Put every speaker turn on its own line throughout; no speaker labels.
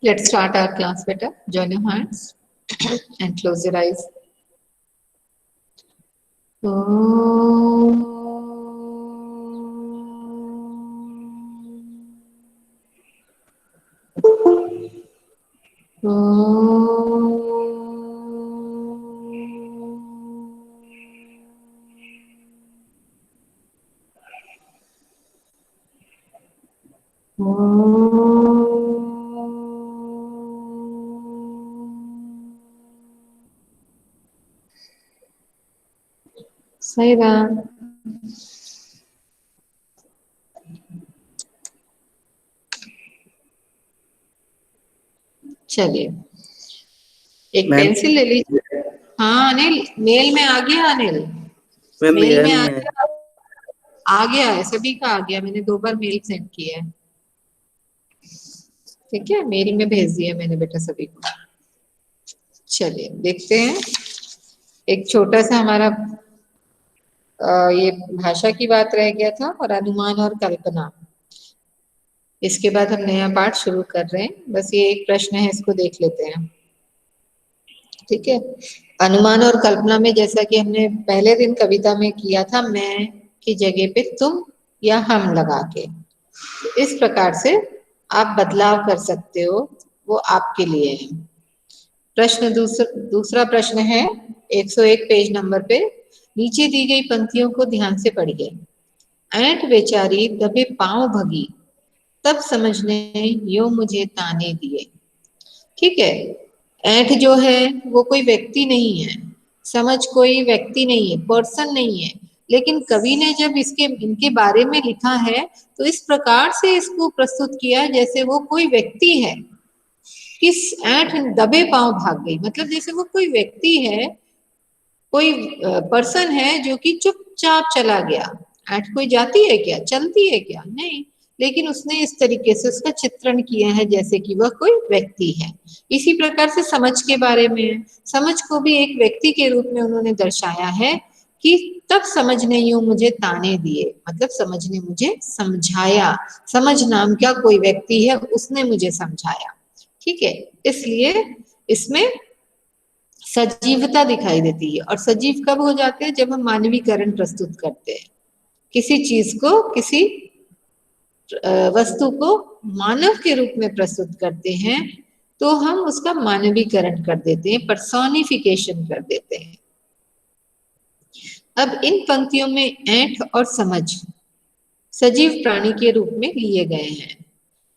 Let's start our class, beta. Join your hands and close your eyes. Sai Ram. चलिए एक
ma'am
pencil ले लीजिए। हाँ Anil, mail में आ गया अनिल,
मैम
मेल में
में
आ गया है, सभी का आ गया। मैंने 2 बार मेल सेंड किया है, ठीक है, मेल में भेज दिया मैंने बेटा सभी को। चलिए देखते हैं, एक छोटा सा हमारा ये भाषा की बात रह गया था और अनुमान और कल्पना। इसके बाद हम नया पाठ शुरू कर रहे हैं। बस ये एक प्रश्न है, इसको देख लेते हैं, ठीक है। अनुमान और कल्पना में जैसा कि हमने पहले दिन कविता में किया था, मैं की जगह पे तुम या हम लगा के, इस प्रकार से आप बदलाव कर सकते हो, वो आपके लिए है। प्रश्न दूसरा प्रश्न है 101 पेज नंबर पे। नीचे दी गई पंक्तियों को ध्यान से पढ़िए। ऐंठ बेचारी दबे पांव भगी, तब समझने यो मुझे ताने दिए। ठीक है, ऐंठ जो है वो कोई व्यक्ति नहीं है, समझ कोई व्यक्ति नहीं है, पर्सन नहीं है, लेकिन कवि ने जब इसके इनके बारे में लिखा है तो इस प्रकार से इसको प्रस्तुत किया जैसे वो कोई व्यक्ति है। किस ऐंठ दबे पांव भाग गई, मतलब जैसे वो कोई व्यक्ति है, कोई पर्सन है जो कि चुपचाप चला गया। ऐंठ कोई जाती है क्या, चलती है क्या, नहीं, लेकिन उसने इस तरीके से उसका चित्रण किया है जैसे कि वह कोई व्यक्ति है। इसी प्रकार से समझ के बारे में, समझ को भी एक व्यक्ति के रूप में उन्होंने दर्शाया है कि तब समझ ने यूं मुझे ताने दिए, मतलब समझ ने मुझे समझाया। समझ नाम का कोई व्यक्ति है, उसने मुझे समझाया, ठीक है। इसलिए इसमें सजीवता दिखाई देती है। और सजीव कब हो जाते हैं, जब हम मानवीकरण प्रस्तुत करते हैं, किसी चीज को, किसी वस्तु को मानव के रूप में प्रस्तुत करते हैं तो हम उसका मानवीकरण कर देते हैं, पर्सोनिफिकेशन कर देते हैं। अब इन पंक्तियों में ऐंठ और समझ सजीव प्राणी के रूप में लिए गए हैं।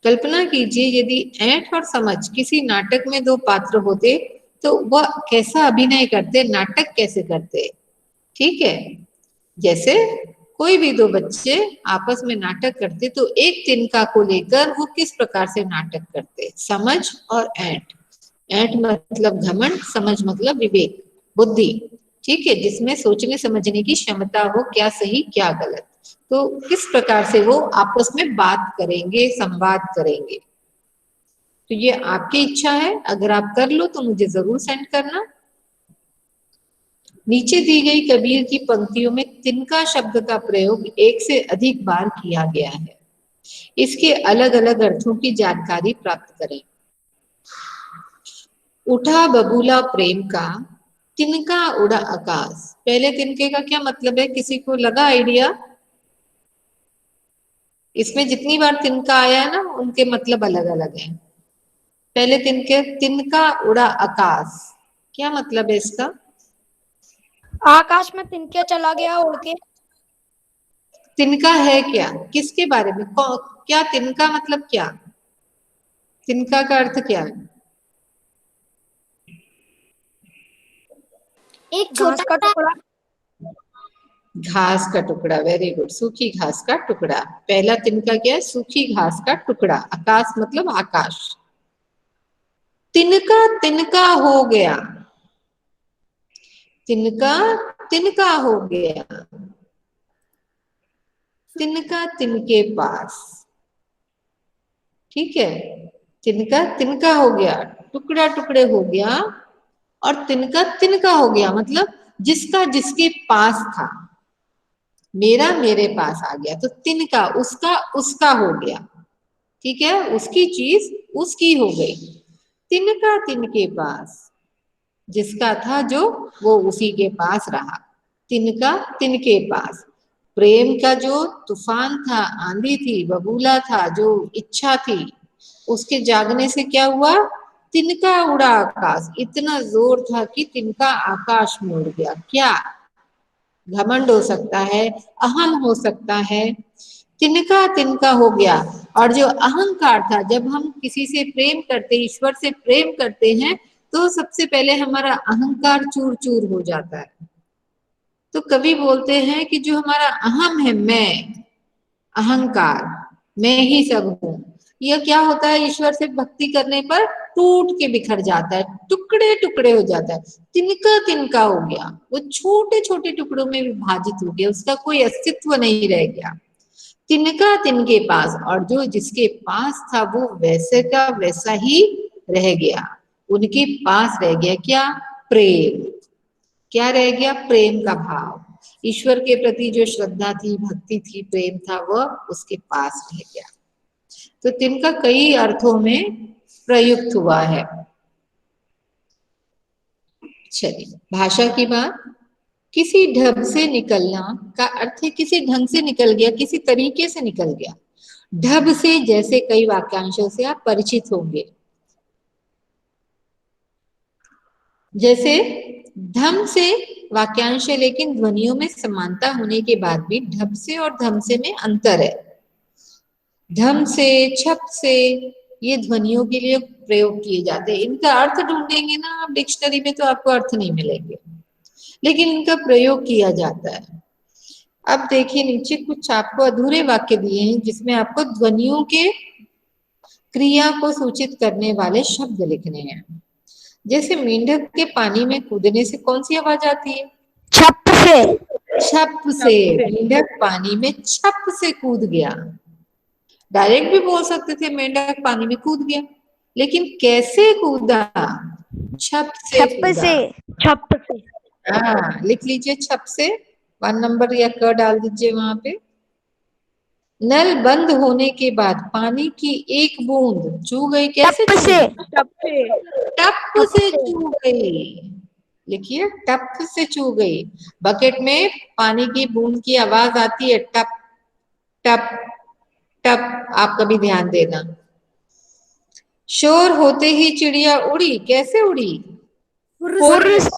कल्पना कीजिए यदि ऐंठ और समझ किसी नाटक में 2 पात्र होते तो वह कैसा अभिनय करते, नाटक कैसे करते, ठीक है। जैसे कोई भी 2 बच्चे आपस में नाटक करते तो एक तिनका को लेकर वो किस प्रकार से नाटक करते, समझ और ऐंठ। ऐंठ मतलब घमंड, समझ मतलब विवेक, बुद्धि, ठीक है, जिसमें सोचने समझने की क्षमता हो, क्या सही क्या गलत। तो किस प्रकार से वो आपस में बात करेंगे, संवाद करेंगे। तो ये आपकी इच्छा है, अगर आप कर लो तो मुझे जरूर सेंड करना। नीचे दी गई कबीर की पंक्तियों में तिनका शब्द का प्रयोग 1 से अधिक बार किया गया है। इसके अलग अलग अर्थों की जानकारी प्राप्त करें। उठा बबूला प्रेम का, तिनका उड़ा आकाश। पहले तिनके का क्या मतलब है, किसी को लगा आइडिया? इसमें जितनी बार तिनका आया है ना, उनके मतलब अलग अलग हैं। पहले तिनके, तिनका उड़ा आकाश, क्या मतलब है इसका?
आकाश में तिनके चला गया उड़ के।
तिनका है क्या, किसके बारे में, क्या तिनका मतलब क्या, तिनका का अर्थ क्या है?
एक छोटा का टुकड़ा।
घास का टुकड़ा, वेरी गुड, सूखी घास का टुकड़ा। पहला तिनका क्या है, सूखी घास का टुकड़ा। आकाश मतलब आकाश। तिनका तिनका हो गया, तिनका तिनका हो गया, तिनका तिनके पास, ठीक है। तिनका तिनका हो गया, टुकड़ा टुकड़े हो गया, और तिनका तिनका हो गया मतलब जिसका जिसके पास था। मेरा मेरे पास आ गया तो तिनका उसका उसका हो गया, ठीक है, उसकी चीज उसकी हो गई। तिनका तिनके पास, जिसका था जो वो उसी के पास रहा। तिनका तिनके पास, प्रेम का जो तूफान था, आंधी थी, बबूला था, जो इच्छा थी, उसके जागने से क्या हुआ? तिनका उड़ा आकाश, इतना जोर था कि तिनका आकाश में उड़ गया। क्या? घमंड हो सकता है, अहम हो सकता है, तिनका तिनका हो गया। और जो अहंकार था, जब हम किसी से प्रेम करते, ईश्वर से प्रेम करते हैं, तो सबसे पहले हमारा अहंकार चूर चूर हो जाता है। तो कवि बोलते हैं कि जो हमारा अहम है, मैं, अहंकार, मैं ही सब हूँ, यह क्या होता है? ईश्वर से भक्ति करने पर टूट के बिखर जाता है, टुकड़े टुकड़े हो जाता है, तिनका तिनका हो गया, वो छोटे छोटे टुकड़ों में विभाजित हो गया, उसका कोई अस्तित्व नहीं रह गया। तिनका तिनके पास, और जो जिसके पास था वो वैसे का वैसा ही रह गया, उनके पास रह गया क्या? प्रेम। क्या रह गया? प्रेम का भाव। ईश्वर के प्रति जो श्रद्धा थी, भक्ति थी, प्रेम था, वह उसके पास रह गया। तो तिनका कई अर्थों में प्रयुक्त हुआ है। चलिए, भाषा की बात। किसी ढब से निकलना का अर्थ है किसी ढंग से निकल गया, किसी तरीके से निकल गया। ढब से जैसे कई वाक्यांशों से आप परिचित होंगे, जैसे धम से वाक्यांश है, लेकिन ध्वनियों में समानता होने के बाद भी ढब से और धम से में अंतर है। धम से, छप से, ये ध्वनियों के लिए प्रयोग किए जाते हैं। इनका अर्थ ढूंढेंगे ना आप डिक्शनरी में तो आपको अर्थ नहीं मिलेंगे, लेकिन इनका प्रयोग किया जाता है। अब देखिए, नीचे कुछ आपको अधूरे वाक्य दिए हैं जिसमें आपको ध्वनियों के क्रिया को सूचित करने वाले शब्द लिखने हैं। जैसे मेंढक के पानी में कूदने से कौन सी आवाज आती है?
छप से।
छप से। मेंढक पानी में छप से कूद गया। डायरेक्ट भी बोल सकते थे मेंढक पानी में कूद गया, लेकिन कैसे कूदा? छप से
छप
कूदा।
से। छप से।
हाँ, लिख लीजिए छप से, 1 नंबर या क डाल दीजिए वहां पे। नल बंद होने के बाद पानी की एक बूंद चू गई। कैसे
टप
चू
से।
गई?
टप से।
टप
टप
से
से।
चू गई। लिखिए, टप से चू गई। बकेट में पानी की बूंद की आवाज आती है, टप टप टप। आप कभी ध्यान देना। शोर होते ही चिड़िया उड़ी। कैसे उड़ी?
फुर्र से।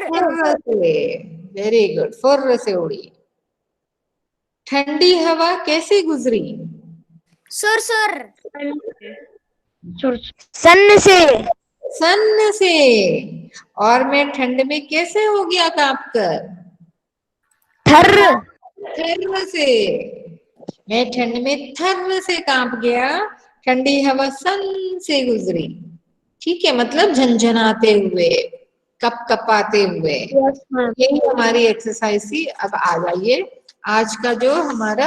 फुर्र से। वेरी गुड, फुर्र से उड़ी। ठंडी हवा कैसे गुजरी?
Sir sir. सन से।
सन से। और मैं ठंड में कैसे हो गया कांप कर?
थर।
थर्र से। मैं ठंड में थर्र से कांप गया, ठंडी हवा सन से गुजरी। ठीक है, मतलब झंझनाते हुए, कप कपाते हुए।
Yes ma'am.
यही हमारी एक्सरसाइज थी। अब आ जाइए, आज का जो हमारा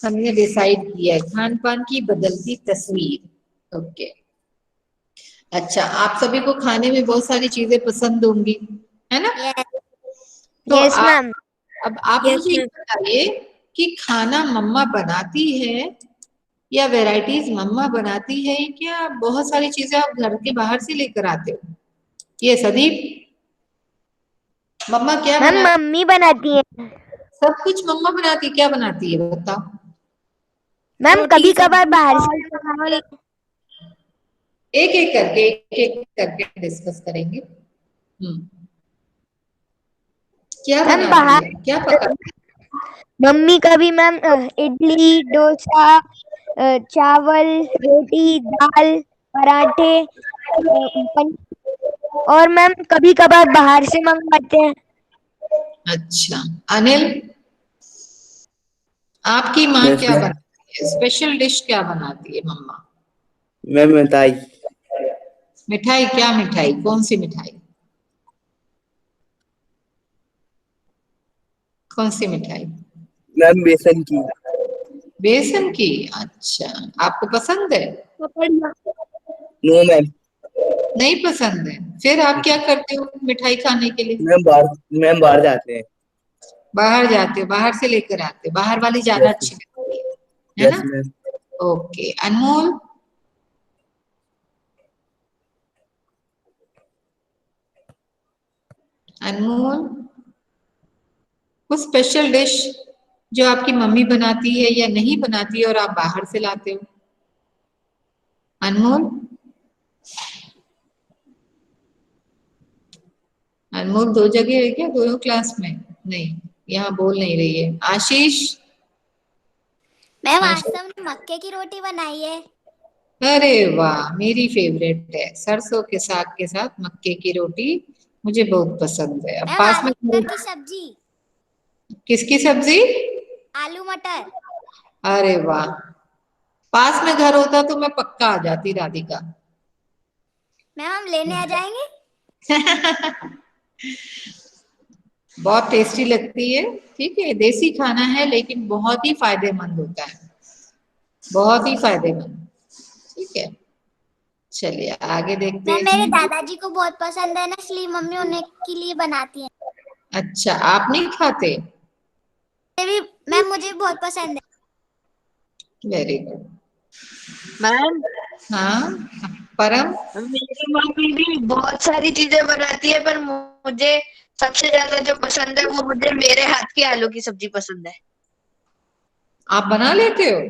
हमने डिसाइड किया है, खान पान की बदलती तस्वीर। ओके। अच्छा, आप सभी को खाने में बहुत सारी चीजें पसंद होंगी, है ना? तो
यस मैम।
अब आप मुझे ये बताइए कि खाना मम्मा बनाती है या वैरायटीज मम्मा बनाती है, क्या बहुत सारी चीजें आप घर के बाहर से लेकर आते हो? ये सदीप, मम्मा क्या
मैम
बनाती?
मम्मी बनाती है।
सब कुछ मम्मा बनाती, क्या बनाती है बताओ?
मैम
रोटी,
कभी कभार
सब्जी,
बाहर
दाल,
से।
एक एक करके डिस्कस करेंगे। क्या
मैम
बनाती
बाहर
है, क्या पकाती
मम्मी कभी मैम इडली डोसा चावल रोटी दाल पराठे और मैम कभी कभार बाहर से मंगवाते हैं।
है? अच्छा, अनिल, आपकी माँ
यस
क्या
मैम।
बनाती है? स्पेशल डिश क्या बनाती है मम्मा?
मैम मिठाई।
मिठाई, क्या मिठाई, कौन सी मिठाई? कौन सी मिठाई?
मैम बेसन की।
बेसन की। अच्छा, आपको पसंद है?
No ma'am.
नहीं पसंद है? फिर आप क्या करते हो मिठाई खाने के लिए?
मैम बाहर जाते हैं।
बाहर जाते हो, बाहर से लेकर आते हो, बाहर वाली ज्यादा
यस
अच्छी लगती है
यस
ना?
मैम।
ओके, अनमोल, अनमोल, वो स्पेशल डिश जो आपकी मम्मी बनाती है या नहीं बनाती है और आप बाहर से लाते हो। अनमोल, अनमोल दो जगह है क्या, दोनों क्लास में? नहीं, यहाँ बोल नहीं रही है। आशीष,
मैम आज
आशीष,
तो हमने मक्के की रोटी बनाई है।
अरे वाह, मेरी फेवरेट है, सरसों के साग के साथ मक्के की रोटी, मुझे बहुत पसंद है। अब
मैम
पास
आलू
में
मटर की सब्जी।
किसकी सब्जी?
आलू मटर।
अरे वाह, पास में घर होता तो मैं पक्का आ जाती राधिका।
मैम हम लेने आ जाएंगे।
बहुत टेस्टी लगती है। ठीक है, देसी खाना है लेकिन बहुत ही फायदेमंद होता है, बहुत ही फायदेमंद। ठीक है, चलिए आगे देखते
मैम मेरे
हैं।
दादाजी को बहुत पसंद है ना, इसलिए मम्मी उन्हें के लिए बनाती है।
अच्छा, आप नहीं खाते?
मैम मुझे भी बहुत पसंद है।
Very good.
मैम
हाँ, परम?
मेरी मम्मी भी बहुत सारी चीजें बनाती है, पर मुझे सबसे ज्यादा जो पसंद है वो मुझे मेरे हाथ की आलू की सब्जी पसंद है।
आप बना लेते हो?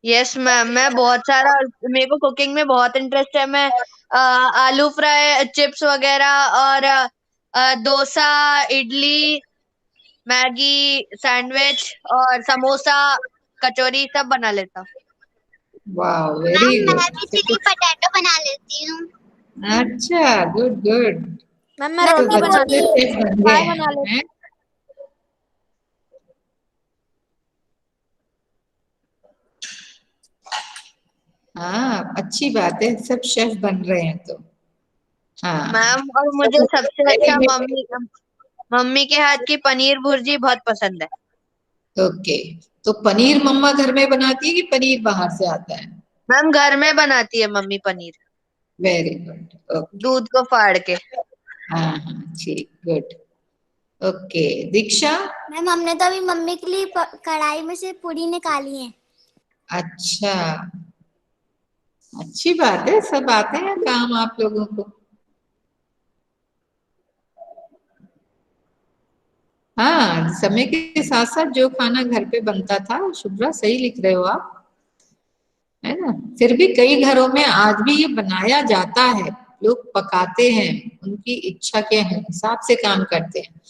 यस मैम, मैं बहुत सारा, मेरे को कुकिंग में बहुत इंटरेस्ट है। मैं आलू फ्राई, चिप्स वगैरह और डोसा, इडली, मैगी, सैंडविच और समोसा, कचौरी सब बना लेता हूँ।
वाह, वेरी
मैम मैं भी चिली
गुड।
पटेटो बना लेती हूँ।
अच्छा, गुड गुड।
मैम मैं
तो
रोटी बना
बच्चे
लेती
शेफ बन
हूँ,
गए
चाय बना लेती
हैं? हाँ, अच्छी बात है, सब शेफ बन रहे हैं तो। हाँ,
मैम और मुझे सबसे अच्छा मम्मी मम्मी के हाथ की पनीर भुर्जी बहुत पसंद है।
ओके। तो पनीर मम्मा घर में बनाती है कि पनीर बाहर से आता है?
मैम घर में बनाती है mummy paneer,
very good, okay.
दूध को फाड़ के।
हाँ हाँ, ठीक, गुड। ओके, दीक्षा?
मैम हमने तो अभी मम्मी के लिए कढ़ाई में से पूरी निकाली है।
अच्छा, अच्छी बात है, सब आते हैं काम आप लोगों को। हाँ, समय के साथ साथ जो खाना घर पे बनता था, शुभ्रा सही लिख रहे हो आप, है ना? फिर भी कई घरों में आज भी ये बनाया जाता है, लोग पकाते हैं, उनकी इच्छा के हिसाब से काम करते हैं।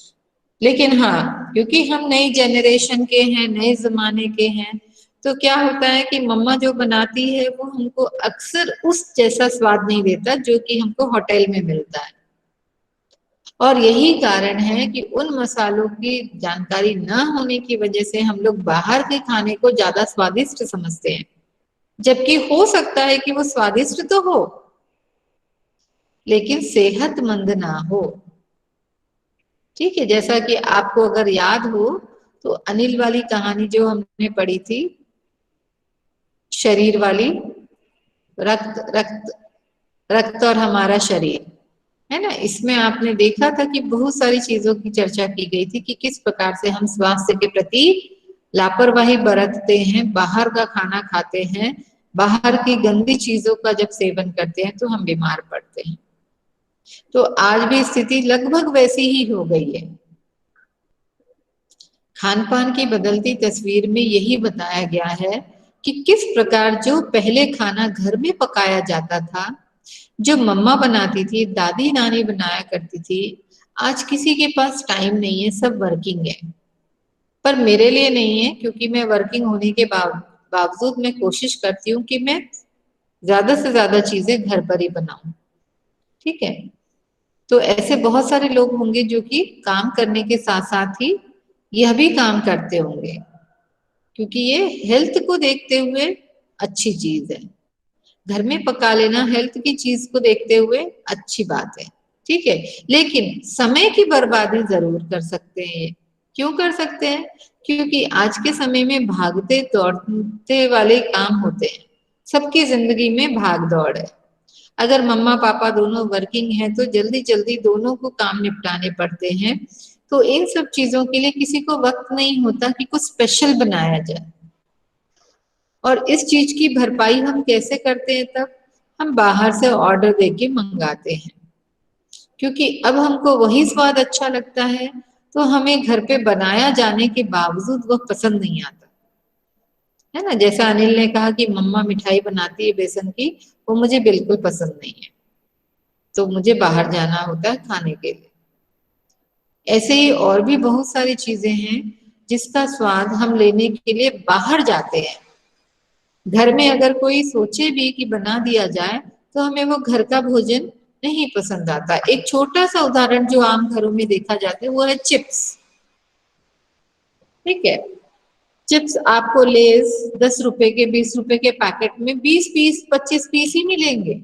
लेकिन हाँ, क्योंकि हम नई जनरेशन के हैं, नए जमाने के हैं, तो क्या होता है कि मम्मा जो बनाती है वो हमको अक्सर उस जैसा स्वाद नहीं देता जो कि हमको होटल में मिलता है। और यही कारण है कि उन मसालों की जानकारी न होने की वजह से हम लोग बाहर के खाने को ज्यादा स्वादिष्ट समझते हैं, जबकि हो सकता है कि वो स्वादिष्ट तो हो लेकिन सेहतमंद ना हो। ठीक है, जैसा कि आपको अगर याद हो तो अनिल वाली कहानी जो हमने पढ़ी थी, शरीर वाली, रक्त रक्त रक्त और हमारा शरीर, है ना? इसमें आपने देखा था कि बहुत सारी चीजों की चर्चा की गई थी कि किस प्रकार से हम स्वास्थ्य के प्रति लापरवाही बरतते हैं, बाहर का खाना खाते हैं, बाहर की गंदी चीजों का जब सेवन करते हैं तो हम बीमार पड़ते हैं। तो आज भी स्थिति लगभग वैसी ही हो गई है। खान पान की बदलती तस्वीर में यही बताया गया है कि किस प्रकार जो पहले खाना घर में पकाया जाता था, जो मम्मा बनाती थी, दादी नानी बनाया करती थी, आज किसी के पास टाइम नहीं है, सब वर्किंग है। पर मेरे लिए नहीं है, क्योंकि मैं वर्किंग होने के बावजूद मैं कोशिश करती हूँ कि मैं ज्यादा से ज्यादा चीजें घर पर ही बनाऊं। ठीक है, तो ऐसे बहुत सारे लोग होंगे जो कि काम करने के साथ साथ ही यह भी काम करते होंगे, क्योंकि ये हेल्थ को देखते हुए अच्छी चीज है। घर में पका लेना हेल्थ की चीज को देखते हुए अच्छी बात है। ठीक है, लेकिन समय की बर्बादी जरूर कर सकते हैं ये। क्यों कर सकते हैं? क्योंकि आज के समय में भागते दौड़ते वाले काम होते हैं, सबकी जिंदगी में भाग दौड़ है। अगर मम्मा पापा दोनों वर्किंग हैं तो जल्दी जल्दी दोनों को काम निपटाने पड़ते हैं, तो इन सब चीजों के लिए किसी को वक्त नहीं होता कि कुछ स्पेशल बनाया जाए। और इस चीज की भरपाई हम कैसे करते हैं? तब हम बाहर से ऑर्डर देके मंगाते हैं। क्योंकि अब हमको वही स्वाद अच्छा लगता है, तो हमें घर पे बनाया जाने के बावजूद वो पसंद नहीं आता, है ना। जैसा अनिल ने कहा कि मम्मा मिठाई बनाती है बेसन की, वो मुझे बिल्कुल पसंद नहीं है, तो मुझे बाहर जाना होता है खाने के लिए। ऐसे ही और भी बहुत सारी चीजें हैं जिसका स्वाद हम लेने के लिए बाहर जाते हैं। घर में अगर कोई सोचे भी कि बना दिया जाए, तो हमें वो घर का भोजन नहीं पसंद आता। एक छोटा सा उदाहरण जो आम घरों में देखा जाता है वो है चिप्स। ठीक है, चिप्स आपको लेस 10 रुपए के 20 रुपए के पैकेट में 20 पीस 25 पीस ही मिलेंगे,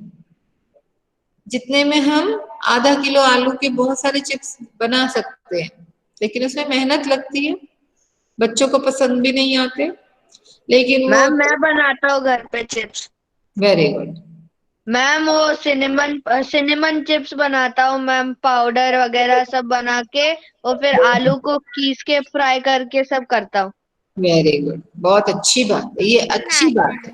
जितने में हम आधा किलो आलू के बहुत सारे चिप्स बना सकते हैं। लेकिन उसमें मेहनत लगती है, बच्चों को पसंद भी नहीं आते, लेकिन वो।
मैम मैं बनाता हूँ घर पे चिप्स।
Very good.
मैम वो सिनेमन चिप्स बनाता हूँ मैम, पाउडर वगैरह सब बना के और फिर आलू को खींच के फ्राई करके सब करता हूँ।
वेरी गुड, बहुत अच्छी बात है, ये अच्छी बात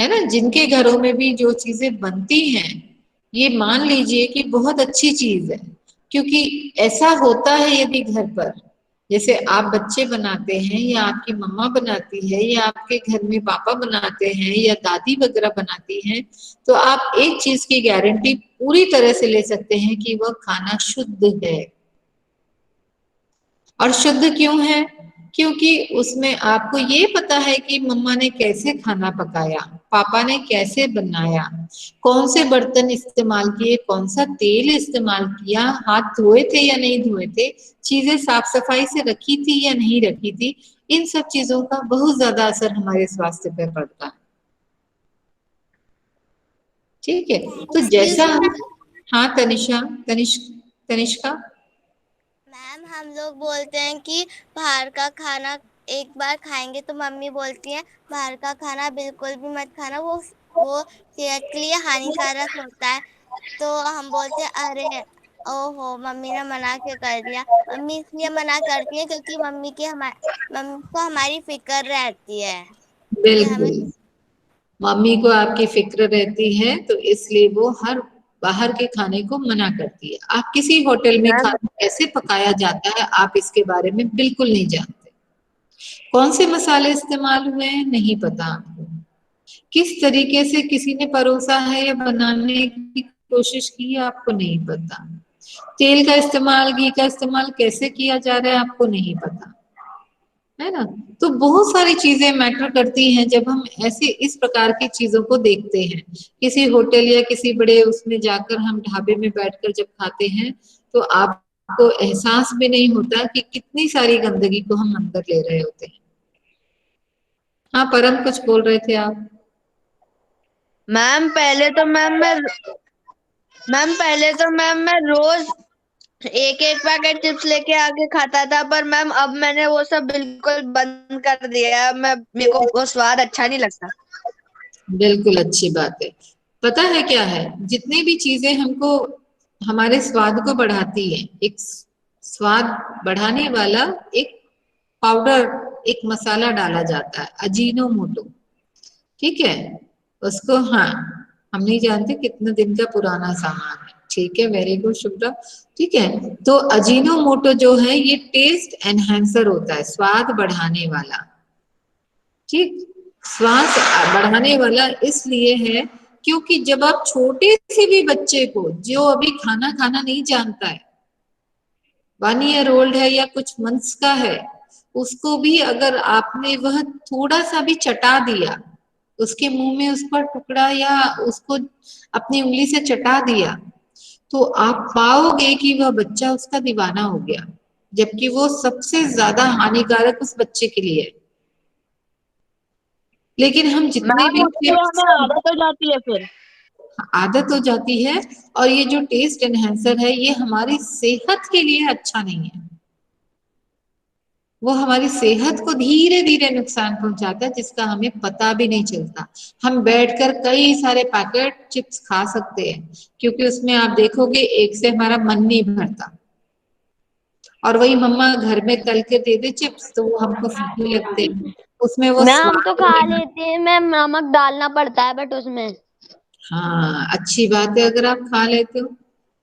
है ना। जिनके घरों में भी जो चीजें बनती हैं, ये मान लीजिए कि बहुत अच्छी चीज है। क्योंकि ऐसा होता है यदि घर पर, जैसे आप बच्चे बनाते हैं या आपकी मम्मा बनाती है या आपके घर में पापा बनाते हैं या दादी वगैरह बनाती हैं, तो आप एक चीज की गारंटी पूरी तरह से ले सकते हैं कि वह खाना शुद्ध है। और शुद्ध क्यों है? क्योंकि उसमें आपको ये पता है कि मम्मा ने कैसे खाना पकाया, पापा ने कैसे बनाया, कौन से बर्तन इस्तेमाल किए, कौन सा तेल इस्तेमाल किया, हाथ धोए थे या नहीं धोए थे, चीजें साफ सफाई से रखी थी या नहीं रखी थी। इन सब चीजों का बहुत ज्यादा असर हमारे स्वास्थ्य पर पड़ता है। ठीक है, तो जैसा हाँ तनिष्का।
मैम हम लोग बोलते हैं कि बाहर का खाना एक बार खाएंगे तो मम्मी बोलती है बाहर का खाना बिल्कुल भी मत खाना, वो सेहत के लिए हानिकारक होता है। तो हम बोलते हैं अरे ओहो मम्मी ने मना क्यों कर दिया। मम्मी इसलिए मना करती है क्योंकि मम्मी को हमारी फिक्र रहती है कि हमें।
बिल्कुल, मम्मी को आपकी फिक्र रहती है, तो इसलिए वो हर बाहर के खाने को मना करती है। आप किसी होटल में
मैम
खाना कैसे पकाया जाता है, आप इसके बारे में बिल्कुल नहीं जानते। कौन से मसाले इस्तेमाल हुए हैं नहीं पता आपको, किस तरीके से किसी ने परोसा है या बनाने की कोशिश की है आपको नहीं पता, तेल का इस्तेमाल घी का इस्तेमाल कैसे किया जा रहा है आपको नहीं पता, है ना। तो बहुत सारी चीजें मैटर करती हैं जब हम ऐसे इस प्रकार की चीजों को देखते हैं। किसी होटल या किसी बड़े उसमें जाकर हम ढाबे में बैठकर जब खाते हैं, तो आपको एहसास भी नहीं होता कि कितनी सारी गंदगी को हम अंदर ले रहे होते हैं। हाँ परम, कुछ बोल रहे थे आप।
मैम पहले तो मैं रोज एक एक पैकेट चिप्स लेके आके खाता था, पर मैम अब मैंने वो सब बिल्कुल बंद कर दिया है। मेरे को वो स्वाद अच्छा नहीं लगता।
बिल्कुल अच्छी बात है। पता है क्या है, जितनी भी चीजें हमको हमारे स्वाद को बढ़ाती है, एक स्वाद बढ़ाने वाला एक पाउडर, एक मसाला डाला जाता है अजीनोमोटो। ठीक है, उसको हाँ हम नहीं जानते कितने दिन का पुराना सामान है। ठीक है, वेरी गुड शुभ्रा। ठीक है, तो अजीनोमोटो जो है ये टेस्ट एनहेंसर होता है, स्वाद बढ़ाने वाला। ठीक, स्वाद बढ़ाने वाला इसलिए है क्योंकि जब आप छोटे से भी बच्चे को जो अभी खाना खाना नहीं जानता है, 1 ईयर ओल्ड है या कुछ मंथ्स का है, उसको भी अगर आपने वह थोड़ा सा भी चटा दिया, उसके मुंह में उस पर टुकड़ा या उसको अपनी उंगली से चटा दिया, तो आप पाओगे कि वह बच्चा उसका दीवाना हो गया, जबकि वो सबसे ज्यादा हानिकारक उस बच्चे के लिए है। लेकिन हम जितने
मैम
भी
उससे हमें आदत हो जाती है फिर।
आदत हो जाती है, और ये जो टेस्ट एनहेंसर है ये हमारी सेहत के लिए अच्छा नहीं है, वो हमारी सेहत को धीरे धीरे नुकसान पहुंचाता है, जिसका हमें पता भी नहीं चलता। हम बैठकर कई सारे पैकेट चिप्स खा सकते हैं, क्योंकि उसमें आप देखोगे एक से हमारा मन नहीं भरता, और वही मम्मा घर में तल के दे दे चिप्स तो वो हमको फीके लगते हैं, उसमें वो
मैम हम तो
स्वाद
खा
नहीं।
लेते हैं मैम, नमक डालना पड़ता है बट उसमें।
हाँ अच्छी बात है अगर आप खा लेते हो,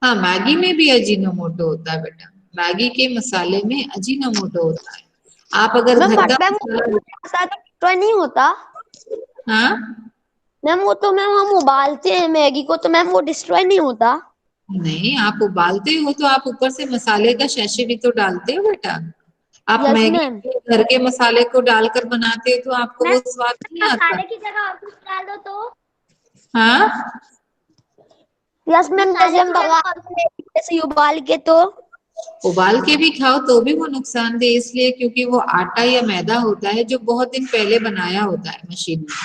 हाँ, मैगी में भी अजीनोमोटो होता है बेटा। मैगी के मसाले में अजीनोमोटो होता है। आप अगर
मैम
घर
बट
का
मैम
मसाला,
ऐसा तो नहीं होता
हाँ
मैम, वो तो मैम हम उबालते हैं मैगी को, तो मैम वो डिस्ट्रॉय नहीं होता।
नहीं, आप उबालते हो तो आप ऊपर से मसाले का शैशे भी तो डालते हो बेटा। आप
यस
मैगी
मैम।
घर के मसाले को डालकर बनाते हो तो आपको
मैम
वो स्वाद नहीं आता।
मसाले की जगह और कुछ डाल दो तो।
हाँ,
यस मैम, जैसे हम भगवान जैसे उबाल के तो।
उबाल के भी खाओ तो भी वो नुकसानदेह इसलिए क्योंकि वो आटा या मैदा होता है जो बहुत दिन पहले बनाया होता है मशीन में,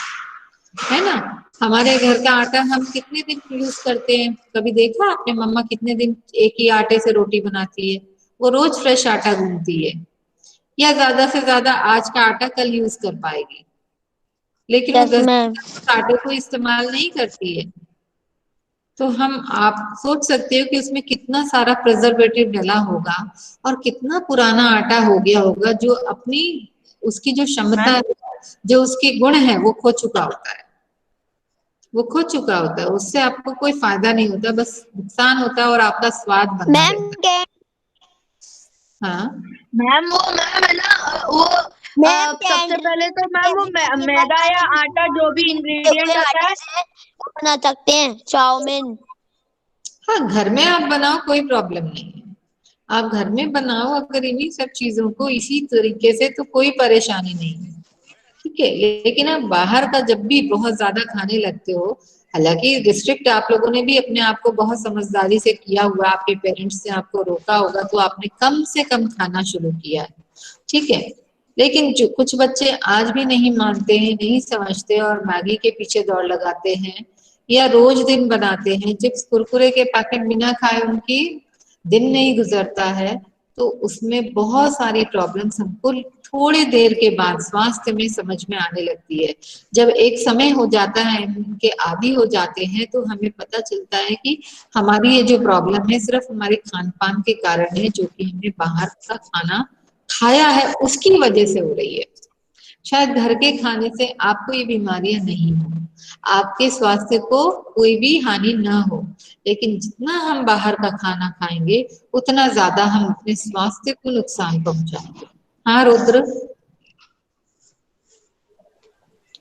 है ना। हमारे घर का आटा हम कितने दिन यूज करते हैं, कभी देखा आपने मम्मा कितने दिन एक ही आटे से रोटी बनाती है? वो रोज फ्रेश आटा गूंथती है, या ज्यादा से ज्यादा आज का आटा कल यूज कर पाएगी, लेकिन वो
यस
10
मैम।
आटे को इस्तेमाल नहीं करती है। तो हम आप सोच सकते हो कि उसमें कितना सारा प्रिजर्वेटिव डला होगा और कितना पुराना आटा हो गया होगा जो अपनी उसकी जो क्षमता है, जो उसके गुण है वो खो चुका होता है। वो खो चुका होता है, उससे आपको कोई फायदा नहीं होता, बस नुकसान होता है और आपका स्वाद बना
मैम
रहता है। हाँ,
मैम वो मैम है ना वो
मैम
सबसे पहले तो मैम वो मैदा या आटा जो भी इंग्रेडिएंट होता है।
से बना सकते हैं चाउमीन।
हाँ, घर में आप बनाओ कोई प्रॉब्लम नहीं है। आप घर में बनाओ अगर इन्हीं सब चीजों को इसी तरीके से तो कोई परेशानी नहीं है, ठीक है। लेकिन आप बाहर का जब भी बहुत ज्यादा खाने लगते हो, हालांकि रिस्ट्रिक्ट आप लोगों ने भी अपने आप को बहुत समझदारी से किया हुआ, आपके पेरेंट्स ने आपको रोका होगा तो आपने कम से कम खाना शुरू किया है, ठीक है। लेकिन जो कुछ बच्चे आज भी नहीं मानते हैं, नहीं समझते और मैगी के पीछे दौड़ लगाते हैं या रोज दिन बनाते हैं, चिप्स कुरकुरे के पैकेट बिना खाए उनकी दिन नहीं गुजरता है, तो उसमें बहुत सारी प्रॉब्लम्स हमको थोड़ी देर के बाद स्वास्थ्य में समझ में आने लगती है। जब एक समय हो जाता है, उनके आदी हो जाते हैं, तो हमें पता चलता है कि हमारी ये जो प्रॉब्लम है सिर्फ हमारे खान पान के कारण है, जो कि हमने बाहर का खाना खाया है उसकी वजह से हो रही है। शायद घर के खाने से आपको ये बीमारियां नहीं हो, आपके स्वास्थ्य को कोई भी हानि ना हो, लेकिन जितना हम बाहर का खाना खाएंगे उतना ज्यादा हम अपने स्वास्थ्य को नुकसान पहुंचाएंगे। हाँ रुद्र,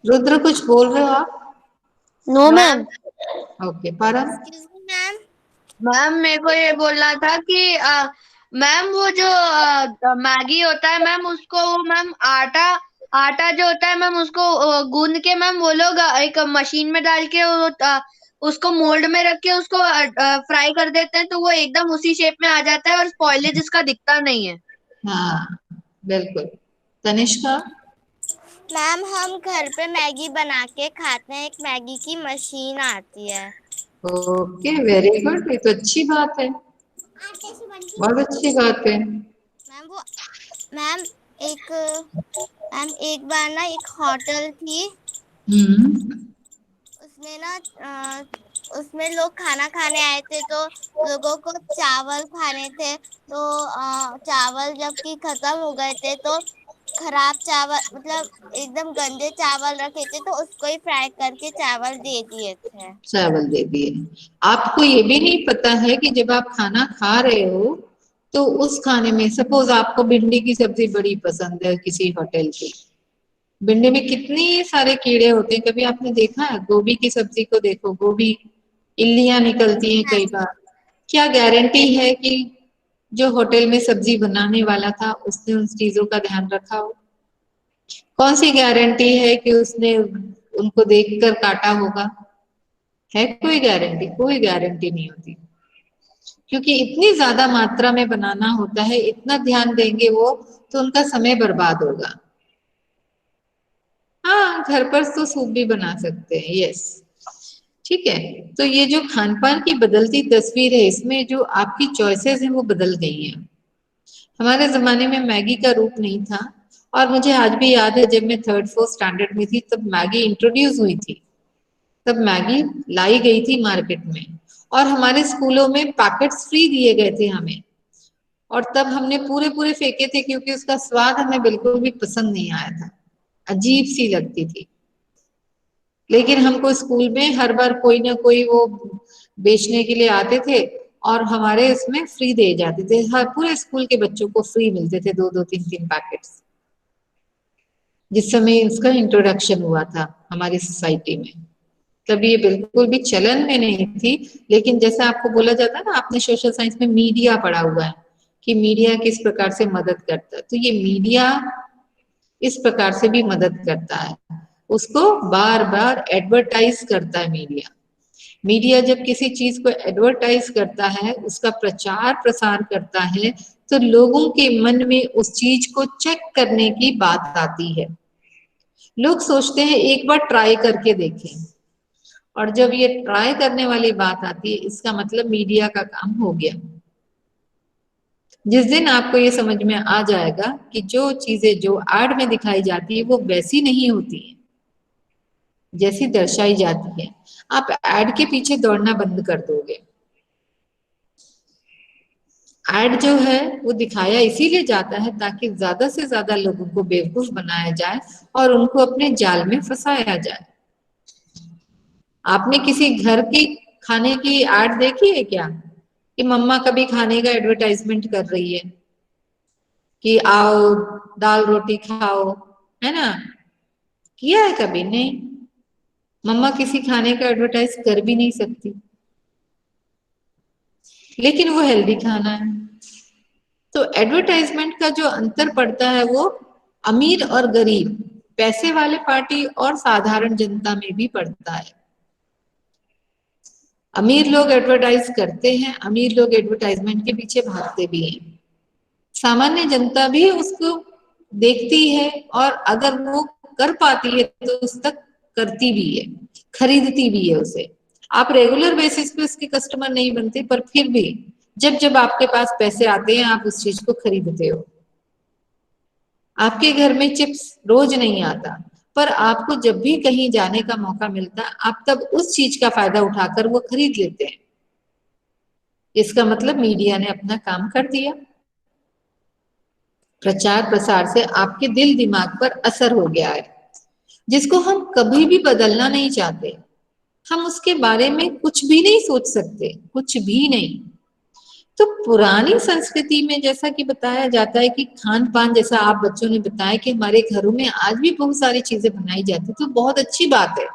रुद्र कुछ बोल रहे हो आप?
No ma'am.
Okay, Param.
Excuse me ma'am.
Ma'am मेरे को ये बोलना था कि मैम वो जो मैगी होता है मैम उसको मैम आटा आटा जो होता है मैम उसको गूंद के मैम वो लोग एक मशीन में डाल के उसको मोल्ड में रख के उसको फ्राई कर देते हैं तो वो एकदम उसी शेप में आ जाता है और स्पॉइलेज इसका दिखता नहीं है।
हाँ बिल्कुल। तनिष्का?
मैम हम घर पे मैगी बना के खाते हैं, एक मैगी की मशीन आती है।
ओके, वेरी गुड, ये तो अच्छी बात है, बहुत अच्छी बात है।
मैम वो मैम एक एक बार ना एक होटल थी, उसमें ना उसमें लोग खाना खाने आए थे तो लोगों को चावल खाने थे, तो चावल जबकि खत्म हो गए थे तो खराब चावल मतलब एकदम गंदे चावल रखे थे तो उसको ही फ्राई करके चावल दे दिए थे।
चावल दे दिए। आपको ये भी नहीं पता है कि जब आप खाना खा रहे हो तो उस खाने में सपोज आपको भिंडी की सब्जी बड़ी पसंद है किसी होटल की, भिंडी में कितने सारे कीड़े होते हैं, कभी आपने देखा है? गोभी की सब्जी को देखो, गोभी इल्लियां निकलती हैं कई बार। क्या गारंटी है कि जो होटल में सब्जी बनाने वाला था उसने उन चीजों का ध्यान रखा हो? कौन सी गारंटी है कि उसने उनको देखकर काटा होगा? है कोई गारंटी? कोई गारंटी नहीं होती, क्योंकि इतनी ज्यादा मात्रा में बनाना होता है, इतना ध्यान देंगे वो तो उनका समय बर्बाद होगा। हाँ, घर पर तो सूप भी बना सकते हैं, यस, ठीक है। तो ये जो खान पान की बदलती तस्वीर है, इसमें जो आपकी चॉइसेस हैं वो बदल गई हैं। हमारे जमाने में मैगी का रूप नहीं था, और मुझे आज भी याद है जब मैं 3rd-4th स्टैंडर्ड में थी तब मैगी इंट्रोड्यूस हुई थी, तब मैगी लाई गई थी मार्केट में, और हमारे स्कूलों में पैकेट्स फ्री दिए गए थे हमें, और तब हमने पूरे पूरे फेंके थे क्योंकि उसका स्वाद हमें बिल्कुल भी पसंद नहीं आया था, अजीब सी लगती थी। लेकिन हमको स्कूल में हर बार कोई ना कोई वो बेचने के लिए आते थे और हमारे इसमें फ्री दे जाते थे, हर पूरे स्कूल के बच्चों को फ्री मिलते थे 2-2 3-3 पैकेट्स। जिस समय इसका इंट्रोडक्शन हुआ था हमारी सोसाइटी में, तब ये बिल्कुल भी चलन में नहीं थी। लेकिन जैसा आपको बोला जाता है ना, आपने सोशल साइंस में मीडिया पढ़ा हुआ है कि मीडिया किस प्रकार से मदद करता है, तो ये मीडिया इस प्रकार से भी मदद करता है, उसको बार बार एडवर्टाइज करता है मीडिया। मीडिया जब किसी चीज को एडवर्टाइज करता है, उसका प्रचार प्रसार करता है, तो लोगों के मन में उस चीज को चेक करने की बात आती है। लोग सोचते हैं एक बार ट्राई करके देखें, और जब ये ट्राई करने वाली बात आती है, इसका मतलब मीडिया का काम हो गया। जिस दिन आपको ये समझ में आ जाएगा कि जो चीजें जो एड में दिखाई जाती है वो वैसी नहीं होती है जैसी दर्शाई जाती है, आप एड के पीछे दौड़ना बंद कर दोगे। एड जो है वो दिखाया इसीलिए जाता है ताकि ज्यादा से ज्यादा लोगों को बेवकूफ बनाया जाए और उनको अपने जाल में फंसाया जाए। आपने किसी घर की खाने की एड देखी है क्या, कि मम्मा कभी खाने का एडवर्टाइजमेंट कर रही है कि आओ दाल रोटी खाओ, है ना? किया है कभी? नहीं। मम्मा किसी खाने का एडवर्टाइज कर भी नहीं सकती, लेकिन वो हेल्दी खाना है। तो एडवर्टाइजमेंट का जो अंतर पड़ता है वो अमीर और गरीब, पैसे वाले पार्टी और साधारण जनता में भी पड़ता है। अमीर लोग एडवर्टाइज करते हैं, अमीर लोग एडवर्टाइजमेंट के पीछे भागते भी हैं, सामान्य जनता भी उसको देखती है और अगर वो कर पाती है तो उस तक करती भी है, खरीदती भी है उसे। आप रेगुलर बेसिस पे उसके कस्टमर नहीं बनते, पर फिर भी जब जब आपके पास पैसे आते हैं आप उस चीज को खरीदते हो। आपके घर में चिप्स रोज नहीं आता, पर आपको जब भी कहीं जाने का मौका मिलता आप तब उस चीज का फायदा उठाकर वो खरीद लेते हैं। इसका मतलब मीडिया ने अपना काम कर दिया। प्रचार प्रसार से आपके दिल दिमाग पर असर हो गया है, जिसको हम कभी भी बदलना नहीं चाहते। हम उसके बारे में कुछ भी नहीं सोच सकते, कुछ भी नहीं। तो पुरानी संस्कृति में जैसा कि बताया जाता है कि खान पान, जैसा आप बच्चों ने बताया कि हमारे घरों में आज भी बहुत सारी चीजें बनाई जाती, तो बहुत अच्छी बात है।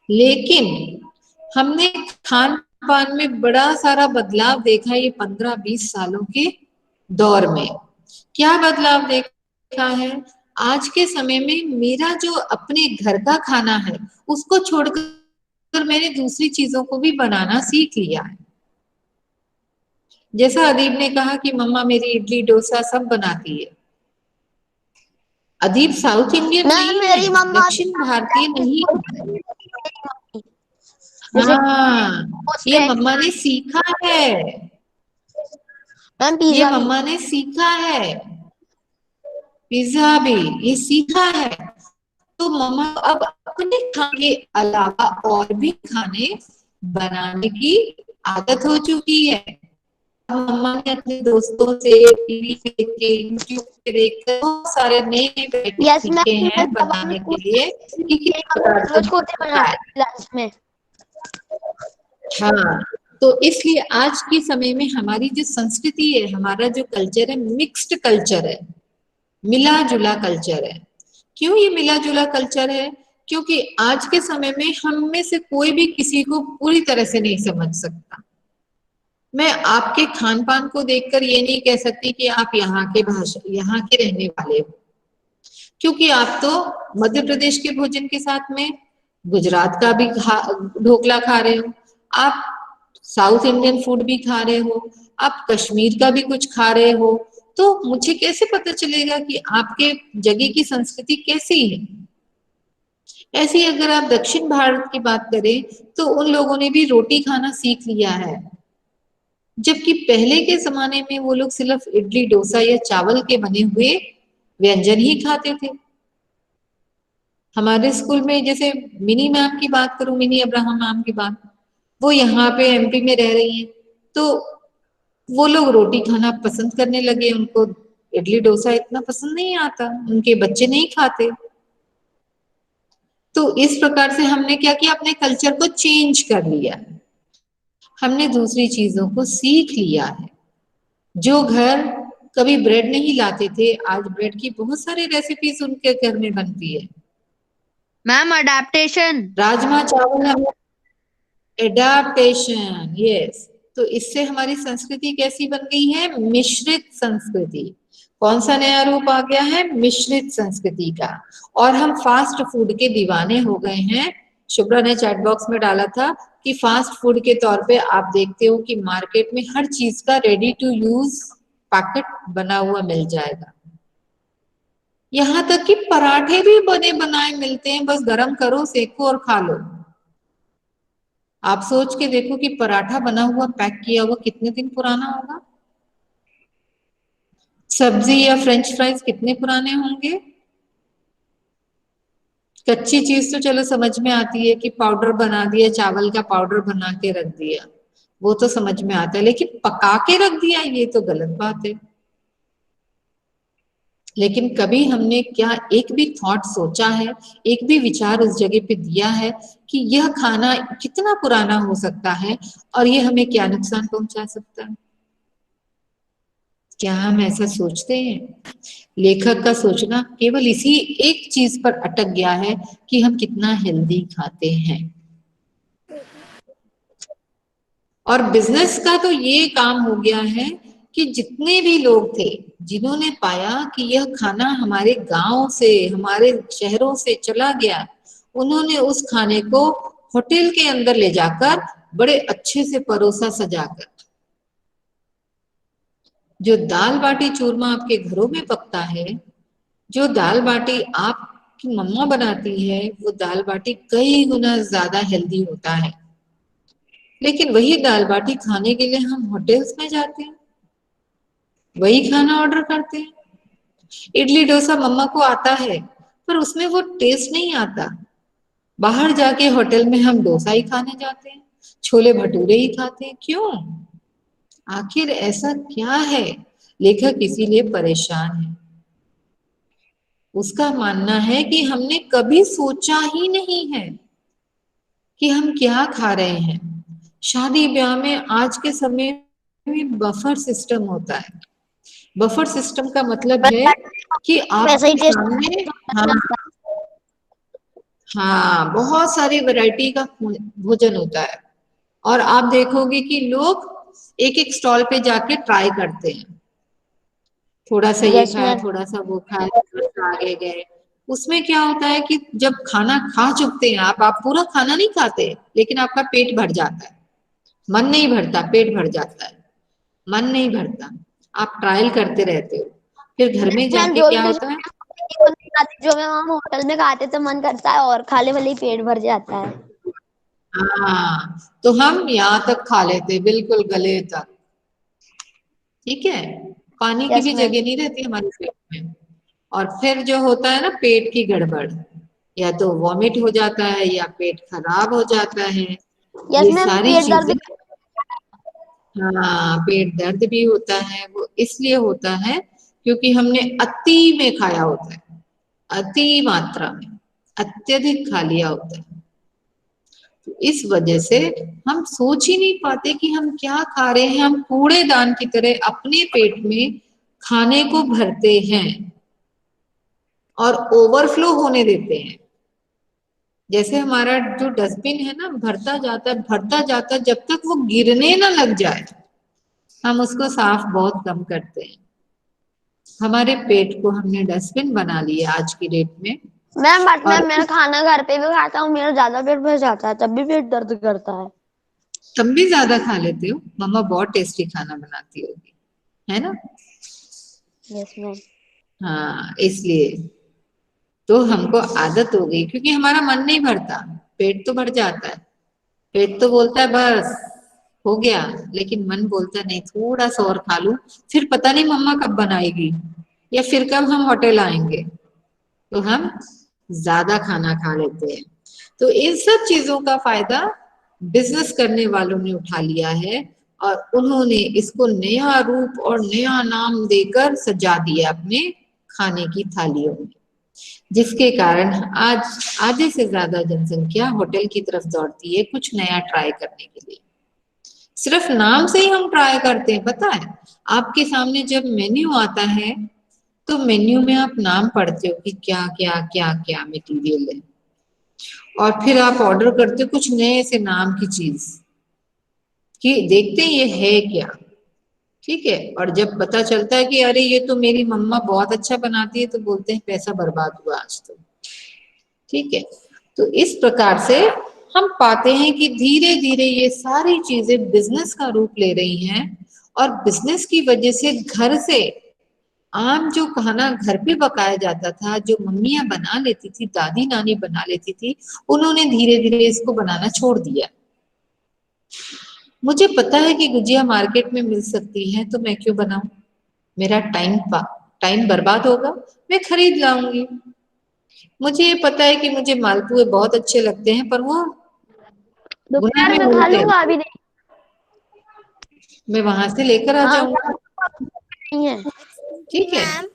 लेकिन हमने खान पान में बड़ा सारा बदलाव देखा ये 15-20 सालों के दौर में। क्या बदलाव देखा है? आज के समय में मेरा जो अपने घर का खाना है उसको छोड़कर मैंने दूसरी चीजों को भी बनाना सीख लिया है। जैसा अदीब ने कहा कि मम्मा मेरी इडली डोसा सब बनाती है। अदीब साउथ इंडियन नहीं
मेरी
है,
मम्मा
दक्षिण भारतीय नहीं है।
जैसे
हाँ, ये मम्मा ने सीखा है,
मैम
ये
पिज्जा भी।
मम्मा ने सीखा है, पिज्जा भी ये सीखा है। तो मम्मा अब अपने खाने के अलावा और भी खाने बनाने की आदत हो चुकी है। मम्मा ने अपने दोस्तों से टीवी पे देख के, यूट्यूब पे देख कर बहुत सारे नए नए सीखे हैं बनाने के लिए कि किस प्रकार से बनता है।
लंच में।
हाँ, तो इसलिए आज के समय में हमारी जो संस्कृति है, हमारा जो कल्चर है, मिक्स्ड कल्चर है, मिला जुला कल्चर है। क्यों ये मिला जुला कल्चर है? क्योंकि आज के समय में हम में से कोई भी किसी को पूरी तरह से नहीं समझ सकता। मैं आपके खान पान को देखकर ये नहीं कह सकती कि आप यहाँ के रहने वाले हो, क्योंकि आप तो मध्य प्रदेश के भोजन के साथ में गुजरात का भी ढोकला खा रहे हो, आप साउथ इंडियन फूड भी खा रहे हो, आप कश्मीर का भी कुछ खा रहे हो, तो मुझे कैसे पता चलेगा कि आपके जगह की संस्कृति कैसी है? ऐसी अगर आप दक्षिण भारत की बात करें तो उन लोगों ने भी रोटी खाना सीख लिया है, जबकि पहले के जमाने में वो लोग सिर्फ इडली डोसा या चावल के बने हुए व्यंजन ही खाते थे। हमारे स्कूल में जैसे मिनी मैम की बात करूं, मिनी अब्राहम मैम की बात, वो यहाँ पे एमपी में रह रही हैं, तो वो लोग रोटी खाना पसंद करने लगे, उनको इडली डोसा इतना पसंद नहीं आता, उनके बच्चे नहीं खाते। तो इस प्रकार से हमने क्या किया, अपने कल्चर को चेंज कर लिया। हमने दूसरी चीजों को सीख लिया है। जो घर कभी ब्रेड नहीं लाते थे, आज ब्रेड की बहुत सारी रेसिपीज उनके घर में बनती है।
Ma'am adaptation.
राजमा चावल हम एडाप्टेशन, यस। तो इससे हमारी संस्कृति कैसी बन गई है? मिश्रित संस्कृति। कौन सा नया रूप आ गया है? मिश्रित संस्कृति का। और हम फास्ट फूड के दीवाने हो गए हैं। शुभ्रा ने चैट बॉक्स में डाला था कि फास्ट फूड के तौर पे आप देखते हो कि मार्केट में हर चीज का रेडी टू यूज पैकेट बना हुआ मिल जाएगा। यहाँ तक कि पराठे भी बने बनाए मिलते हैं, बस गरम करो, सेको और खा लो। आप सोच के देखो कि पराठा बना हुआ पैक किया हुआ कितने दिन पुराना होगा? सब्जी या फ्रेंच फ्राइज कितने पुराने होंगे? कच्ची चीज तो चलो समझ में आती है कि पाउडर बना दिया, चावल का पाउडर बना के रख दिया, वो तो समझ में आता है, लेकिन पका के रख दिया ये तो गलत बात है। लेकिन कभी हमने क्या एक भी थॉट सोचा है, एक भी विचार उस जगह पे दिया है कि यह खाना कितना पुराना हो सकता है और ये हमें क्या नुकसान पहुंचा सकता है? क्या हम ऐसा सोचते हैं? लेखक का सोचना केवल इसी एक चीज पर अटक गया है कि हम कितना हेल्दी खाते हैं। और बिजनेस का तो ये काम हो गया है कि जितने भी लोग थे जिन्होंने पाया कि यह खाना हमारे गांव से, हमारे शहरों से चला गया, उन्होंने उस खाने को होटल के अंदर ले जाकर बड़े अच्छे से परोसा सजाकर, जो दाल बाटी चूरमा आपके घरों में पकता है, जो दाल बाटी आपकी मम्मा बनाती है, वो दाल बाटी कई गुना ज्यादा हेल्दी होता है। लेकिन वही दाल बाटी खाने के लिए हम होटल्स में जाते हैं, वही खाना ऑर्डर करते हैं। इडली डोसा मम्मा को आता है पर उसमें वो टेस्ट नहीं आता। बाहर जाके होटल में हम डोसा ही खाने जाते हैं, छोले भटूरे ही खाते हैं। क्यों? आखिर ऐसा क्या है? लेखक इसीलिए परेशान है। उसका मानना है कि हमने कभी सोचा ही नहीं है कि हम क्या खा रहे हैं। शादी ब्याह में आज के समय में बफर सिस्टम होता है। बफर सिस्टम का मतलब है कि
वैसा ही
आपके
टेस्ट
सामने हाँ बहुत सारी वैरायटी का भोजन होता है। और आप देखोगे कि लोग एक एक स्टॉल पे जाके ट्राई करते हैं, थोड़ा सा ये
यस
खाया,
मैम।
थोड़ा सा वो खाया, थोड़ा सा आगे गए। उसमें क्या होता है कि जब खाना खा चुकते हैं आप पूरा खाना नहीं खाते, लेकिन आपका पेट भर जाता है। मन नहीं भरता, पेट भर जाता है। मन नहीं भरता, आप ट्रायल करते रहते हो। फिर घर में
मैम
जाके
जो
क्या
भी
होता है?
जो मैम हम होटल में खाते तो मन करता है और खाने वाले ही पेट भर जाता है।
हाँ, तो हम यहाँ तक खा लेते बिल्कुल गले तक। ठीक है, पानी की
यस
भी
मैम।
जगह नहीं रहती हमारे पेट में। और फिर जो होता है ना पेट की गड़बड़, या तो वॉमिट हो जाता है या पेट खराब हो जाता है।
यस
ये
मैम,
सारी
पेट दर्द
चीजें, हाँ पेट दर्द भी होता है। वो इसलिए होता है क्योंकि हमने अति में खाया होता है, अति मात्रा में, अत्यधिक खा लिया होता है। तो इस वजह से हम सोच ही नहीं पाते कि हम क्या खा रहे हैं। हम कूड़ेदान की तरह अपने पेट में खाने को भरते हैं और ओवरफ्लो होने देते हैं। जैसे हमारा जो डस्टबिन है ना, भरता जाता है, जब तक वो गिरने ना लग जाए हम उसको साफ बहुत कम करते हैं। हमारे पेट को हमने डस्टबिन बना लिया आज की डेट में।
मैम बट
और
मैम मैं खाना घर पे भी खाता हूँ, मेरा ज्यादा पेट भर जाता है तब भी पेट दर्द करता है।
तुम भी ज्यादा खा लेते हो, मम्मा बहुत टेस्टी खाना बनाती होगी, है ना?
Yes ma'am.
हाँ, इसलिए तो हमको आदत हो गई, क्योंकि हमारा मन नहीं भरता, पेट तो भर जाता है। पेट तो बोलता है बस हो गया, लेकिन मन बोलता नहीं थोड़ा सा और खा लूं, फिर पता नहीं मम्मा कब बनाएगी या फिर कब हम होटल आएंगे, तो हम ज्यादा खाना खा लेते हैं। तो इन सब चीजों का फायदा बिजनेस करने वालों ने उठा लिया है और उन्होंने इसको नया रूप और नया नाम देकर सजा दिया अपने खाने की थालियों में, जिसके कारण आज आधे से ज्यादा जनसंख्या होटल की तरफ दौड़ती है कुछ नया ट्राई करने के लिए। सिर्फ नाम से ही हम ट्राई करते हैं, पता है। आपके सामने जब मेन्यू आता है तो मेन्यू में आप नाम पढ़ते हो कि क्या क्या क्या क्या मटेरियल है, और फिर आप ऑर्डर करते हो कुछ नए से नाम की चीज, कि देखते हैं ये है क्या। ठीक है, और जब पता चलता है कि अरे ये तो मेरी मम्मा बहुत अच्छा बनाती है, तो बोलते हैं पैसा बर्बाद हुआ आज तो। ठीक है, तो इस प्रकार से हम पाते हैं कि धीरे धीरे ये सारी चीजें बिजनेस का रूप ले रही हैं, और बिजनेस की वजह से घर से आम जो खाना घर पे पकाया जाता था, जो मम्मियां बना लेती थी, दादी नानी बना लेती थी, उन्होंने धीरे धीरे इसको बनाना छोड़ दिया। मुझे पता है कि गुजिया मार्केट में मिल सकती है, तो मैं क्यों बनाऊं, मेरा टाइम बर्बाद होगा, मैं खरीद लाऊंगी। मुझे ये पता है कि मुझे मालपुए बहुत अच्छे लगते हैं, पर वो गुना
दोपहर
में
में खा
मिलते हैं,
लूंगा, अभी नहीं।
मैं वहां से लेकर आ
हाँ,
जाऊंगा।
नहीं है।
ठीक है,
मैम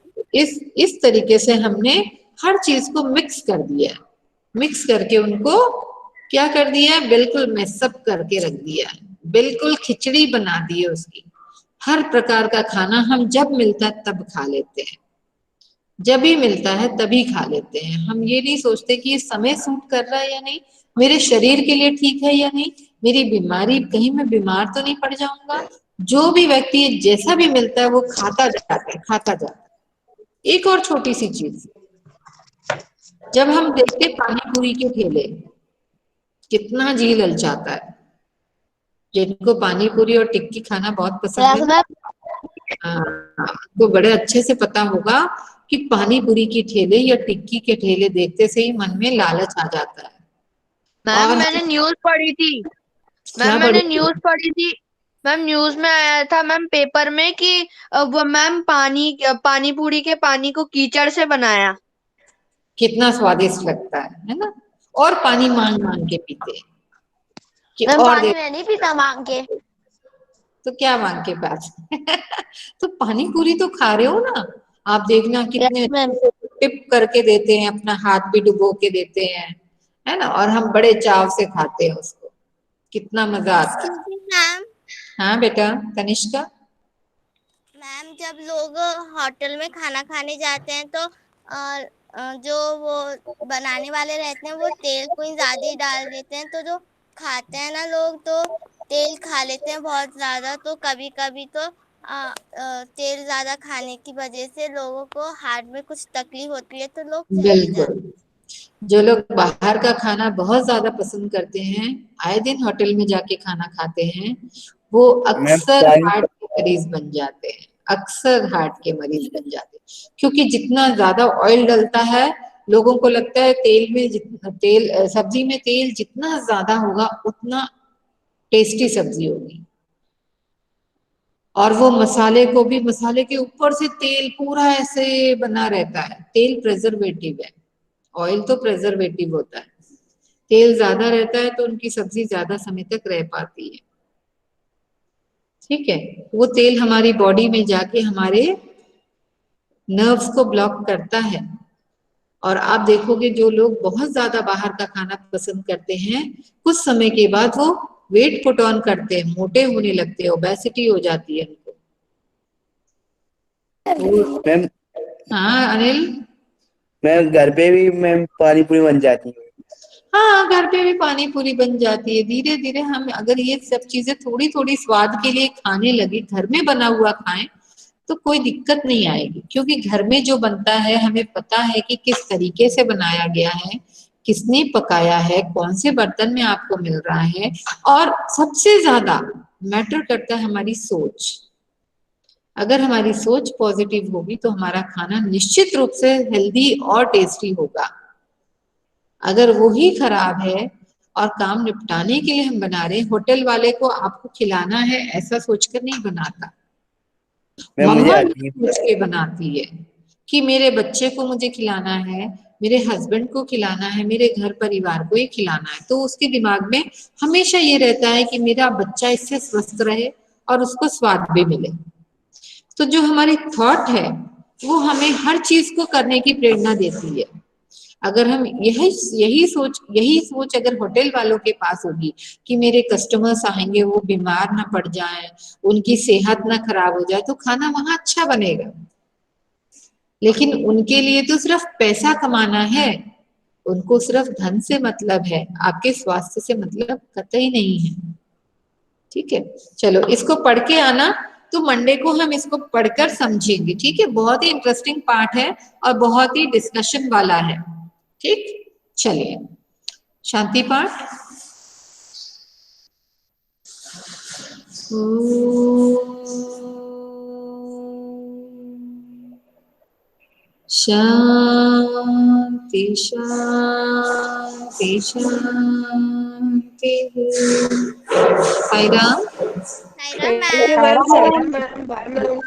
इस तरीके से हमने हर चीज को मिक्स कर दिया है, मिक्स करके उनको क्या कर दिया है, बिल्कुल मैसअप करके रख दिया है, बिल्कुल खिचड़ी बना दी है उसकी। हर प्रकार का खाना हम जब मिलता है तब खा लेते हैं, जब भी मिलता है तभी खा लेते हैं। हम ये नहीं सोचते कि ये समय सूट कर रहा है या नहीं, मेरे शरीर के लिए ठीक है या नहीं, मेरी बीमारी, कहीं मैं बीमार तो नहीं पड़ जाऊंगा। जो भी व्यक्ति जैसा भी मिलता है वो खाता जाता है, खाता जाता है। एक और छोटी सी चीज, जब हम देखते पानी पूरी के ठेले, कितना जी ललचाता है। जिनको पानी पूरी और टिक्की खाना बहुत पसंद है
वैसे
ना,
मैं
हाँ, तो बड़े अच्छे से पता होगा कि पानी पूरी के ठेले या टिक्की के ठेले देखते से ही मन में लालच आ जाता है।
मैम
और
मैंने न्यूज पढ़ी थी। मैम
क्या
मैंने
बड़ी,
न्यूज पढ़ी थी। मैम न्यूज में आया था मैम, पेपर में, कि वो मैम पानी पूरी के पानी को कीचड़ से बनाया।
कितना स्वादिष्ट लगता है ना। और पानी मांग मांग के पीते हैं कि
मैं
और दे,
पानी में नहीं पीता मांग के।
तो क्या मांग के पास तो पानी पूरी तो खा रहे हो ना, आप देखना कितने
यस मैम।
अच्छे से टिप करके देते हैं, अपना हाथ भी डुबो के देते हैं, है ना, और हम बड़े चाव से खाते हैं उसको, कितना मजा आता है।
Excuse me ma'am.
हाँ बेटा तनिष्का।
मैम जब लोग होटल में खाना खाने जाते हैं तो जो वो बनाने वाले रहते हैं वो तेल को ज्यादा ही डाल देते हैं, तो जो खाते हैं ना लोग तो तेल खा लेते हैं बहुत ज्यादा। तो कभी कभी तो तेल ज्यादा खाने की वजह से लोगों को हार्ट में कुछ तकलीफ होती है, तो लोग चले जाते
बिल्कुल, जो लोग बाहर का खाना बहुत ज्यादा पसंद करते हैं, आए दिन होटल में जाके खाना खाते हैं, वो
मैम
अक्सर
पानी
हार्ट के मरीज बन जाते हैं, अक्सर हार्ट के मरीज बन जाते हैं। क्योंकि जितना ज्यादा ऑयल डलता है, लोगों को लगता है तेल में जितना तेल, सब्जी में तेल जितना ज्यादा होगा उतना टेस्टी सब्जी होगी। और वो मसाले को भी, मसाले के ऊपर से तेल पूरा ऐसे बना रहता है, तेल प्रेजर्वेटिव है, ऑयल तो प्रेजर्वेटिव होता है। तेल ज्यादा रहता है तो उनकी सब्जी ज्यादा समय तक रह पाती है। ठीक है, वो तेल हमारी बॉडी में जाके हमारे नर्व्स को ब्लॉक करता है। और आप देखोगे जो लोग बहुत ज्यादा बाहर का खाना पसंद करते हैं, कुछ समय के बाद वो वेट पुट ऑन करते हैं, मोटे होने लगते हैं, ओबेसिटी हो जाती है उनको।
मैम
हाँ अनिल।
मैम घर पे भी मैम पानी पूरी बन जाती है।
हाँ, घर पे भी पानी पूरी बन जाती है। धीरे धीरे हम अगर ये सब चीजें थोड़ी थोड़ी स्वाद के लिए खाने लगे, घर में बना हुआ खाएं, तो कोई दिक्कत नहीं आएगी। क्योंकि घर में जो बनता है हमें पता है कि किस तरीके से बनाया गया है, किसने पकाया है, कौन से बर्तन में आपको मिल रहा है। और सबसे ज्यादा मैटर करता है हमारी सोच। अगर हमारी सोच पॉजिटिव होगी तो हमारा खाना निश्चित रूप से हेल्दी और टेस्टी होगा। अगर वो ही खराब है और काम निपटाने के लिए हम बना रहे हैं, होटल वाले को आपको खिलाना है ऐसा सोचकर नहीं बनाता।
मैम मुझे
मम्मा ये
आती है।
सोच के बनाती है कि मेरे बच्चे को मुझे खिलाना है, मेरे हस्बैंड को खिलाना है, मेरे घर परिवार को ये खिलाना है। तो उसके दिमाग में हमेशा ये रहता है कि मेरा बच्चा इससे स्वस्थ रहे और उसको स्वाद भी मिले। तो जो हमारी थॉट है वो हमें हर चीज को करने की प्रेरणा देती है। अगर हम यही सोच अगर होटल वालों के पास होगी कि मेरे कस्टमर्स आएंगे वो बीमार ना पड़ जाएं, उनकी सेहत ना खराब हो जाए, तो खाना वहां अच्छा बनेगा। लेकिन उनके लिए तो सिर्फ पैसा कमाना है, उनको सिर्फ धन से मतलब है, आपके स्वास्थ्य से मतलब कतई नहीं है। ठीक है, चलो इसको पढ़ के आना, तो मंडे को हम इसको पढ़कर समझेंगे। ठीक है, बहुत ही इंटरेस्टिंग पार्ट है और बहुत ही डिस्कशन वाला है। ठीक, चलिए शांति पाठ। शांति शांति शांति। Sai Ram.
Sairam ma'am.
Bye ma'am.